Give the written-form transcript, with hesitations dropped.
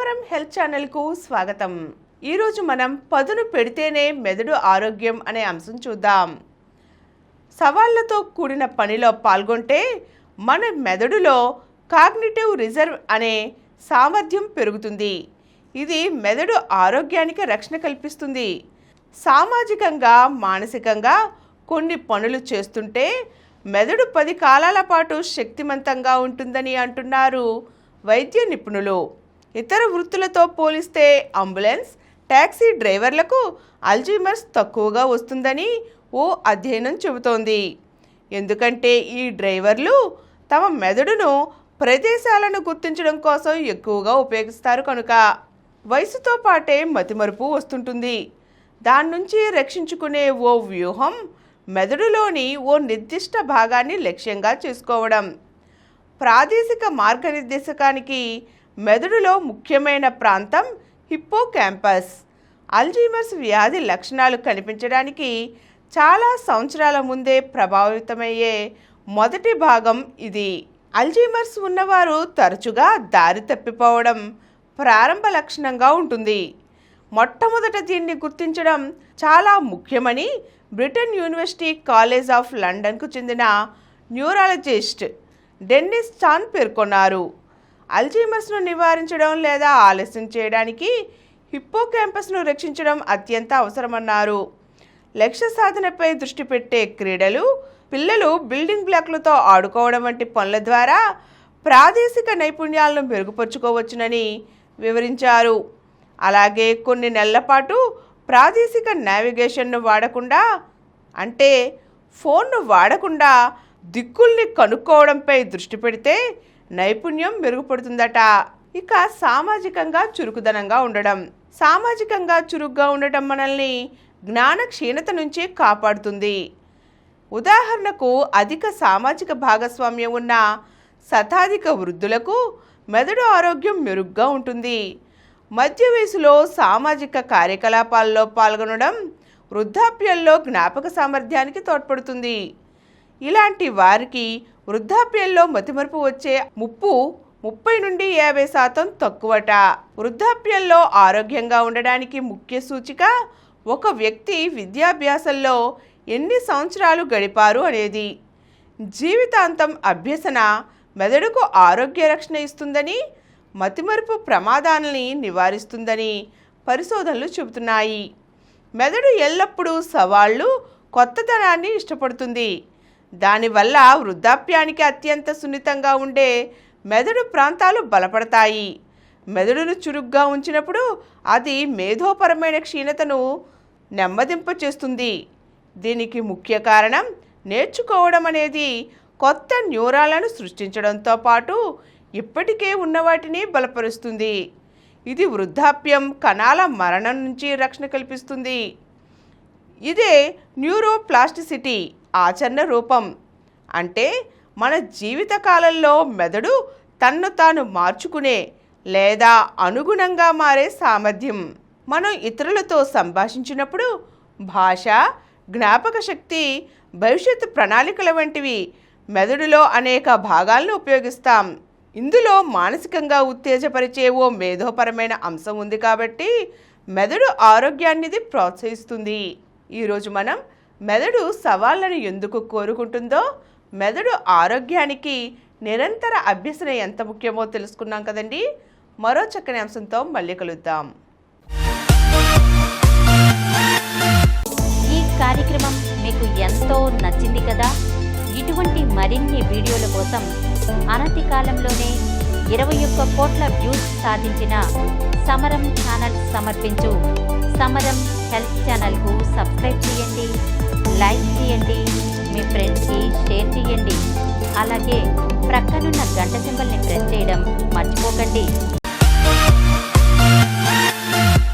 సమరం హెల్త్ ఛానల్కు స్వాగతం. ఈరోజు మనం పదును పెడితేనే మెదడు ఆరోగ్యం అనే అంశం చూద్దాం. సవాళ్లతో కూడిన పనిలో పాల్గొంటే మన మెదడులో కాగ్నిటివ్ రిజర్వ్ అనే సామర్థ్యం పెరుగుతుంది. ఇది మెదడు ఆరోగ్యానికి రక్షణ కల్పిస్తుంది. సామాజికంగా మానసికంగా కొన్ని పనులు చేస్తుంటే మెదడు 10 కాలాల పాటు శక్తివంతంగా ఉంటుందని అంటున్నారు వైద్య నిపుణులు. ఇతర వృత్తులతో పోలిస్తే అంబులెన్స్, టాక్సీ డ్రైవర్లకు అల్జీమర్స్ తక్కువగా వస్తుందని ఓ అధ్యయనం చెబుతోంది. ఎందుకంటే ఈ డ్రైవర్లు తమ మెదడును ప్రదేశాలను గుర్తించడం కోసం ఎక్కువగా ఉపయోగిస్తారు కనుక. వయసుతో పాటే మతిమరుపు వస్తుంటుంది. దాని నుంచి రక్షించుకునే ఓ వ్యూహం మెదడులోని ఓ నిర్దిష్ట భాగాన్ని లక్ష్యంగా చేసుకోవడం. ప్రాదేశిక మార్గనిర్దేశకానికి మెదడులో ముఖ్యమైన ప్రాంతం హిప్పోకాంపస్. అల్జీమర్స్ వ్యాధి లక్షణాలు కనిపించడానికి చాలా సంవత్సరాల ముందే ప్రభావితమయ్యే మొదటి భాగం ఇది. అల్జీమర్స్ ఉన్నవారు తరచుగా దారి తప్పిపోవడం ప్రారంభ లక్షణంగా ఉంటుంది. మొట్టమొదట దీన్ని గుర్తించడం చాలా ముఖ్యమని బ్రిటన్ యూనివర్సిటీ కాలేజ్ ఆఫ్ లండన్కు చెందిన న్యూరాలజిస్ట్ డెన్నిస్ చాన్ పేర్కొన్నారు. అల్జీమర్స్ను నివారించడం లేదా ఆలస్యం చేయడానికి హిప్పోకాంపస్ను రక్షించడం అత్యంత అవసరమన్నారు. లక్ష్య సాధనపై దృష్టి పెట్టే క్రీడలు, పిల్లలు బిల్డింగ్ బ్లాక్లతో ఆడుకోవడం వంటి పనుల ద్వారా ప్రాదేశిక నైపుణ్యాలను మెరుగుపరుచుకోవచ్చునని వివరించారు. అలాగే కొన్ని నెలల పాటు ప్రాదేశిక నావిగేషన్ను వాడకుండా, అంటే ఫోన్ను వాడకుండా దిక్కుల్ని కనుక్కోవడంపై దృష్టి పెడితే నైపుణ్యం మెరుగుపడుతుందట. ఇక సామాజికంగా చురుకుదనంగా ఉండడం. సామాజికంగా చురుగ్గా ఉండటం మనల్ని జ్ఞాన క్షీణత నుంచి కాపాడుతుంది. ఉదాహరణకు అధిక సామాజిక భాగస్వామ్యం ఉన్న శతాధిక వృద్ధులకు మెదడు ఆరోగ్యం మెరుగ్గా ఉంటుంది. మధ్య వయసులో సామాజిక కార్యకలాపాల్లో పాల్గొనడం వృద్ధాప్యంలో జ్ఞాపక సామర్థ్యానికి తోడ్పడుతుంది. ఇలాంటి వారికి వృద్ధాప్యంలో మతిమరుపు వచ్చే ముప్పు 30 నుండి 50% తక్కువట. వృద్ధాప్యంలో ఆరోగ్యంగా ఉండడానికి ముఖ్య సూచిక ఒక వ్యక్తి విద్యాభ్యాసంలో ఎన్ని సంవత్సరాలు గడిపారు అనేది. జీవితాంతం అభ్యసన మెదడుకు ఆరోగ్య రక్షణ ఇస్తుందని, మతిమరుపు ప్రమాదాలని నివారిస్తుందని పరిశోధనలు చెబుతున్నాయి. మెదడు ఎల్లప్పుడూ సవాళ్లు, కొత్తదనాన్ని ఇష్టపడుతుంది. దానివల్ల వృద్ధాప్యానికి అత్యంత సున్నితంగా ఉండే మెదడు ప్రాంతాలు బలపడతాయి. మెదడును చురుగ్గా ఉంచినప్పుడు అది మేధోపరమైన క్షీణతను నెమ్మదింపచేస్తుంది. దీనికి ముఖ్య కారణం నేర్చుకోవడం అనేది కొత్త న్యూరాలను సృష్టించడంతో పాటు ఇప్పటికే ఉన్న వాటిని బలపరుస్తుంది. ఇది వృద్ధాప్యం, కణాల మరణం నుంచి రక్షణ కల్పిస్తుంది. ఇదే న్యూరోప్లాస్టిసిటీ ఆచరణ రూపం. అంటే మన జీవిత కాలంలో మెదడు తన్ను తాను మార్చుకునే లేదా అనుగుణంగా మారే సామర్థ్యం. మనం ఇతరులతో సంభాషించినప్పుడు భాష, జ్ఞాపక శక్తి, భవిష్యత్తు ప్రణాళికల వంటివి మెదడులో అనేక భాగాలను ఉపయోగిస్తాం. ఇందులో మానసికంగా ఉత్తేజపరిచే ఓ మేధోపరమైన అంశం ఉంది కాబట్టి మెదడు ఆరోగ్యాన్ని ప్రోత్సహిస్తుంది. ఈరోజు మనం మెదడు సవాళ్లను ఎందుకు కోరుకుంటుందో, మెదడు ఆరోగ్యానికి నిరంతర అభ్యసన ఎంత ముఖ్యమో తెలుసుకున్నాం కదండి. మరో చక్కని అంశంతో మళ్ళీ కలుద్దాం. ఈ కార్యక్రమం మీకు ఎంతో నచ్చింది కదా. ఇటువంటి మరిన్ని వీడియోల కోసం అనతి కాలంలోనే 21 కోట్ల వ్యూస్ సాధించిన సమరం ఛానల్ సమర్పించు సమరం హెల్త్ ఛానల్కు సబ్స్క్రైబ్ చేయండి, లైక్ చేయండి, మీ ఫ్రెండ్స్కి షేర్ చేయండి. అలాగే ప్రక్కనున్న గంట సింబల్ని ప్రెస్ చేయడం మర్చిపోకండి.